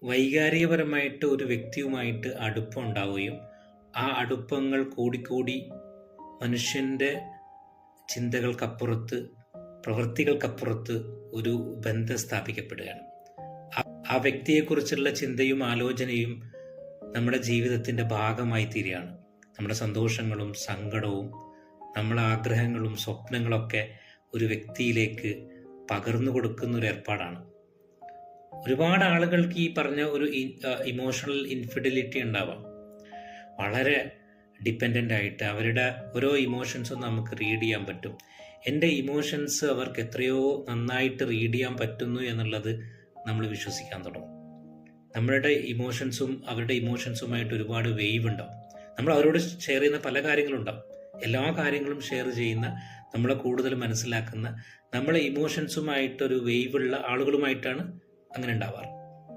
വൈകാരികപരമായിട്ട് ഒരു വ്യക്തിയുമായിട്ട് അടുപ്പം ഉണ്ടാവുകയും ആ അടുപ്പങ്ങൾ കൂടിക്കൂടി മനുഷ്യൻ്റെ ചിന്തകൾക്കപ്പുറത്ത്, പ്രവൃത്തികൾക്കപ്പുറത്ത് ഒരു ബന്ധം സ്ഥാപിക്കപ്പെടുകയാണ്. ആ വ്യക്തിയെക്കുറിച്ചുള്ള ചിന്തയും ആലോചനയും നമ്മുടെ ജീവിതത്തിൻ്റെ ഭാഗമായി തീരുകയാണ്. നമ്മുടെ സന്തോഷങ്ങളും സങ്കടവും നമ്മളെ ആഗ്രഹങ്ങളും സ്വപ്നങ്ങളൊക്കെ ഒരു വ്യക്തിയിലേക്ക് പകർന്നു കൊടുക്കുന്ന ഒരു ഏർപ്പാടാണ്. ഒരുപാട് ആളുകൾക്ക് ഈ പറഞ്ഞ ഒരു ഇമോഷണൽ ഇൻഫിഡിലിറ്റി ഉണ്ടാവാം. വളരെ ഡിപ്പെൻഡൻ്റ് ആയിട്ട് അവരുടെ ഓരോ ഇമോഷൻസും നമുക്ക് റീഡ് ചെയ്യാൻ പറ്റും. എൻ്റെ ഇമോഷൻസ് അവർക്ക് എത്രയോ നന്നായിട്ട് റീഡ് ചെയ്യാൻ പറ്റുന്നു എന്നുള്ളത് നമ്മൾ വിശ്വസിക്കാൻ തുടങ്ങും. നമ്മളുടെ ഇമോഷൻസും അവരുടെ ഇമോഷൻസുമായിട്ട് ഒരുപാട് വേവ് ഉണ്ടാവും. നമ്മൾ അവരോട് ഷെയർ ചെയ്യുന്ന പല കാര്യങ്ങളുണ്ടാവും. എല്ലാ കാര്യങ്ങളും ഷെയർ ചെയ്യുന്ന, നമ്മളെ കൂടുതൽ മനസ്സിലാക്കുന്ന, നമ്മളെ ഇമോഷൻസുമായിട്ടൊരു വേവുള്ള ആളുകളുമായിട്ടാണ് അങ്ങനെ ഉണ്ടാവാറ്.